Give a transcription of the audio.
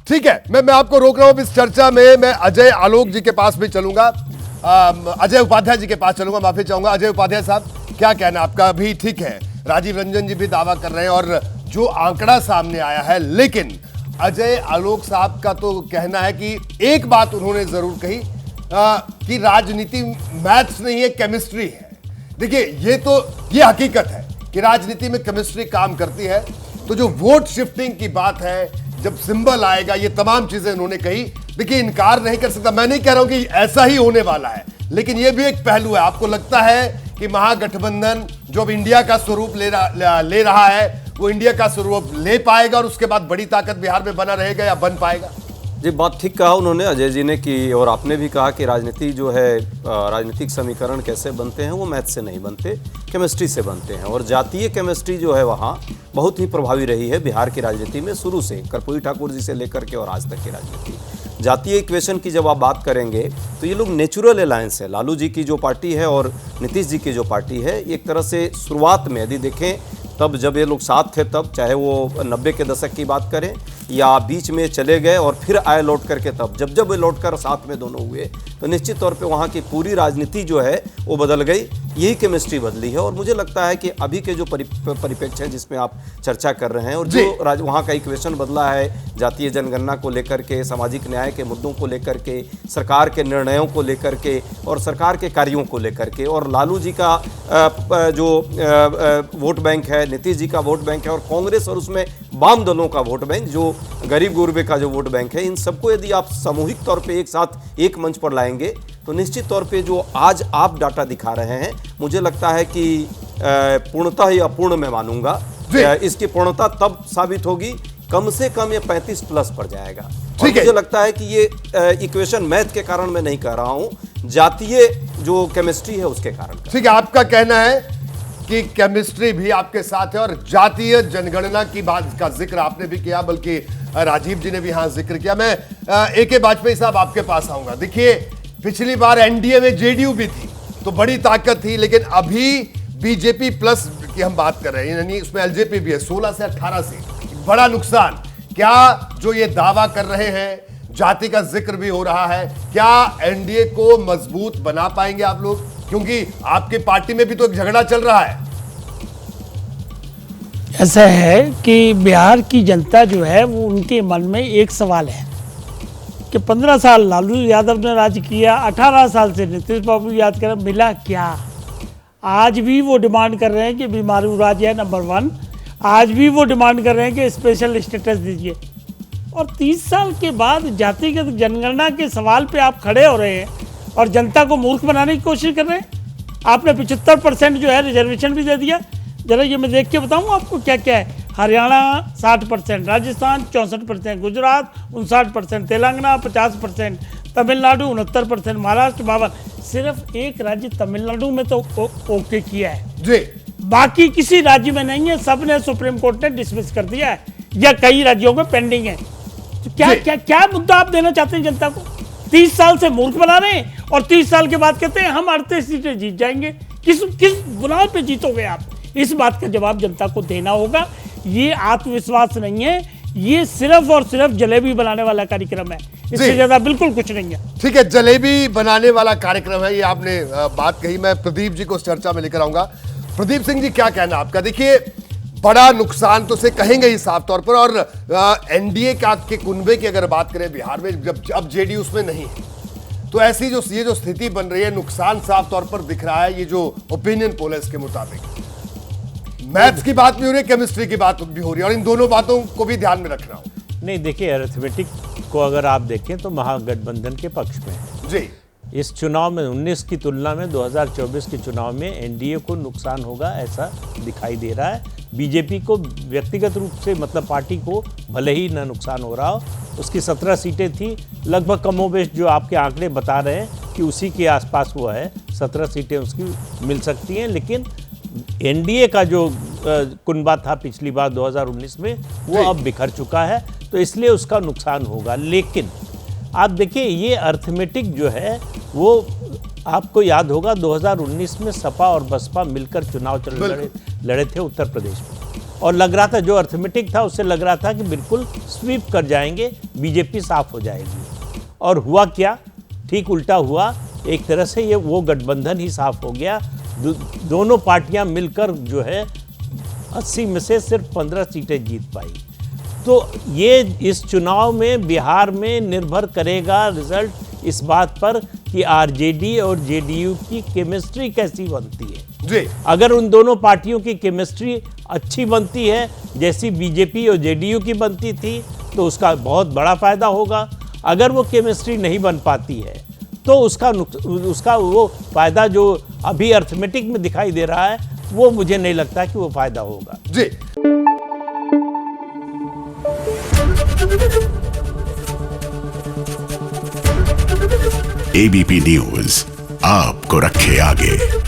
ठीक है, मैं आपको रोक रहा हूं इस चर्चा में। मैं अजय आलोक जी के पास भी चलूंगा, अजय उपाध्याय जी के पास चलूंगा, माफी चाहूंगा। अजय उपाध्याय साहब, क्या कहना आपका? अभी ठीक है, राजीव रंजन जी भी दावा कर रहे हैं और जो आंकड़ा सामने आया है, लेकिन अजय आलोक साहब का तो कहना है कि एक बात उन्होंने जरूर कही कि राजनीति मैथ्स नहीं है, केमिस्ट्री है। देखिए, ये हकीकत है कि राजनीति में केमिस्ट्री काम करती है। तो जो वोट शिफ्टिंग की बात है, जब सिंबल आएगा, ये तमाम चीजें उन्होंने कही। देखिए, इनकार नहीं कर सकता, मैं नहीं कह रहा हूं कि ऐसा ही होने वाला है, लेकिन ये भी एक पहलू है। आपको लगता है कि महागठबंधन जो अब इंडिया का स्वरूप ले रहा है, वो इंडिया का स्वरूप ले पाएगा और उसके बाद बड़ी ताकत बिहार में बना रहेगा या बन पाएगा? जी, बात ठीक कहा उन्होंने, अजय जी ने की, और आपने भी कहा कि राजनीति जो है, राजनीतिक समीकरण कैसे बनते हैं, वो मैथ से नहीं बनते, केमिस्ट्री से बनते हैं। और जातीय केमिस्ट्री जो है वहाँ बहुत ही प्रभावी रही है बिहार की राजनीति में शुरू से, कर्पूरी ठाकुर जी से लेकर के और आज तक की राजनीति। जातीय इक्वेशन की जब आप बात करेंगे तो ये लोग नेचुरल अलायंस है। लालू जी की जो पार्टी है और नीतीश जी की जो पार्टी है, एक तरह से शुरुआत में यदि देखें तब जब ये लोग साथ थे, तब चाहे वो 90 के दशक की बात करें या बीच में चले गए और फिर आए लौट करके, तब जब वे लौट कर साथ में दोनों हुए, तो निश्चित तौर पे वहाँ की पूरी राजनीति जो है वो बदल गई। यही केमिस्ट्री बदली है। और मुझे लगता है कि अभी के जो परिप्रेक्ष्य है जिसमें आप चर्चा कर रहे हैं, और जो वहाँ का इक्वेशन बदला है जातीय जनगणना को लेकर के, सामाजिक न्याय के मुद्दों को लेकर के, सरकार के निर्णयों को लेकर के और सरकार के कार्यों को लेकर के, और लालू जी का जो वोट बैंक है, नीतीश जी का वोट बैंक है, और कांग्रेस और उसमें वाम दलों का वोट बैंक, जो गरीब गुरबे का जो वोट बैंक है, इन सबको यदि आप सामूहिक तौर पे एक साथ एक मंच पर लाएंगे तो निश्चित तौर पे जो आज आप डाटा दिखा रहे हैं, मुझे लगता है कि पूर्णतः या अपूर्ण मैं मानूंगा। इसकी पूर्णता तब साबित होगी कम से कम ये 35 प्लस पर जाएगा। और मुझे लगता है कि ये इक्वेशन मैथ के कारण मैं नहीं कह रहा हूं, जातीय जो केमिस्ट्री है उसके कारण। ठीक है, आपका कहना है कि केमिस्ट्री भी आपके साथ है और जातीय जनगणना की बात का जिक्र आपने भी किया, बल्कि राजीव जी ने भी हाँ जिक्र किया। मैं AK वाजपेयी साहब आपके पास आऊंगा। देखिए, पिछली बार एनडीए में जेडीयू भी थी तो बड़ी ताकत थी, लेकिन अभी बीजेपी प्लस की हम बात कर रहे हैं, यानी उसमें एलजेपी भी है, 16 से 18 से बड़ा नुकसान। क्या जो ये दावा कर रहे हैं, जाति का जिक्र भी हो रहा है, क्या एनडीए को मजबूत बना पाएंगे आप लोग? क्योंकि आपकी पार्टी में भी तो एक झगड़ा चल रहा है। ऐसा है कि बिहार की जनता जो है वो, उनके मन में एक सवाल है कि 15 साल लालू यादव ने राज किया, 18 साल से नीतीश बाबू याद करें, मिला क्या? आज भी वो डिमांड कर रहे हैं कि बीमारू राज है नंबर 1। आज भी वो डिमांड कर रहे हैं कि स्पेशल स्टेटस दीजिए। और 30 साल के बाद जातिगत जनगणना के सवाल पे आप खड़े हो रहे हैं और जनता को मूर्ख बनाने की कोशिश कर रहे हैं। आपने 75% जो है रिजर्वेशन भी दे दिया। जरा ये मैं देख के बताऊँ आपको क्या क्या है। हरियाणा 60%, राजस्थान 64%, गुजरात 59%, तेलंगाना 50%, तमिलनाडु 69%, महाराष्ट्र 52%। सिर्फ एक राज्य तमिलनाडु में तो ओके किया है जी, बाकी किसी राज्य में नहीं है। सब ने सुप्रीम कोर्ट ने डिसमिस कर दिया है या कई राज्यों में पेंडिंग है। तो क्या मुद्दा आप देना चाहते हैं जनता को? 30 साल से मूर्ख बना रहे हैं और 30 साल के बाद कहते हैं हम 38 सीटें जीत जाएंगे। किस बुनियाद पे जीतोगे आप? इस बात का जवाब जनता को देना होगा। ये आत्मविश्वास नहीं है, ये सिर्फ और सिर्फ जलेबी बनाने वाला कार्यक्रम है, इससे ज्यादा बिल्कुल कुछ नहीं है। ठीक है, जलेबी बनाने वाला कार्यक्रम है, ये आपने बात कही। मैं प्रदीप जी को इस चर्चा में लेकर आऊंगा। प्रदीप सिंह जी, क्या कहना आपका? देखिए, बड़ा नुकसान तो से कहेंगे ही साफ तौर पर, और एनडीए के कुनबे की अगर बात करें बिहार में, जब अब जेडीयू उसमें नहीं है, तो ऐसी जो स्थिति बन रही है, नुकसान साफ तौर पर दिख रहा है। ये जो ओपिनियन पोल है इसके मुताबिक मैथ्स की बात भी हो रही है, केमिस्ट्री की बात भी हो रही है, और इन दोनों बातों को भी ध्यान में रखना हो। नहीं, देखिए, अरिथमेटिक को अगर आप देखें तो महागठबंधन के पक्ष में है जी। इस चुनाव में 19 की तुलना में 2024 के चुनाव में एनडीए को नुकसान होगा ऐसा दिखाई दे रहा है। बीजेपी को व्यक्तिगत रूप से, मतलब पार्टी को भले ही न नुकसान हो रहा हो, उसकी 17 सीटें थी, लगभग कमोबेश जो आपके आंकड़े बता रहे हैं कि उसी के आसपास हुआ है, 17 सीटें उसकी मिल सकती हैं। लेकिन एनडीए का जो कुनबा था पिछली बार 2019 में, वो अब बिखर चुका है, तो इसलिए उसका नुकसान होगा। लेकिन आप देखिए, ये अर्थमेटिक जो है वो आपको याद होगा 2019 में सपा और बसपा मिलकर चुनाव लड़े थे उत्तर प्रदेश में। और लग रहा था जो अर्थमेटिक था उससे लग रहा था कि बिल्कुल स्वीप कर जाएंगे, बीजेपी साफ हो जाएगी। और हुआ क्या? ठीक उल्टा हुआ। एक तरह से ये वो गठबंधन ही साफ हो गया। दोनों पार्टियां मिलकर जो है 80 में से सिर्फ 15 सीटें जीत पाई। तो ये इस चुनाव में बिहार में निर्भर करेगा रिजल्ट इस बात पर कि आरजेडी और जेडीयू की केमिस्ट्री कैसी बनती है। जी अगर उन दोनों पार्टियों की केमिस्ट्री अच्छी बनती है जैसी बीजेपी और जेडीयू की बनती थी तो उसका बहुत बड़ा फायदा होगा। अगर वो केमिस्ट्री नहीं बन पाती है तो उसका वो फायदा जो अभी अर्थमेटिक में दिखाई दे रहा है वो मुझे नहीं लगता कि वो फायदा होगा। जी एबीपी न्यूज आपको रखे आगे।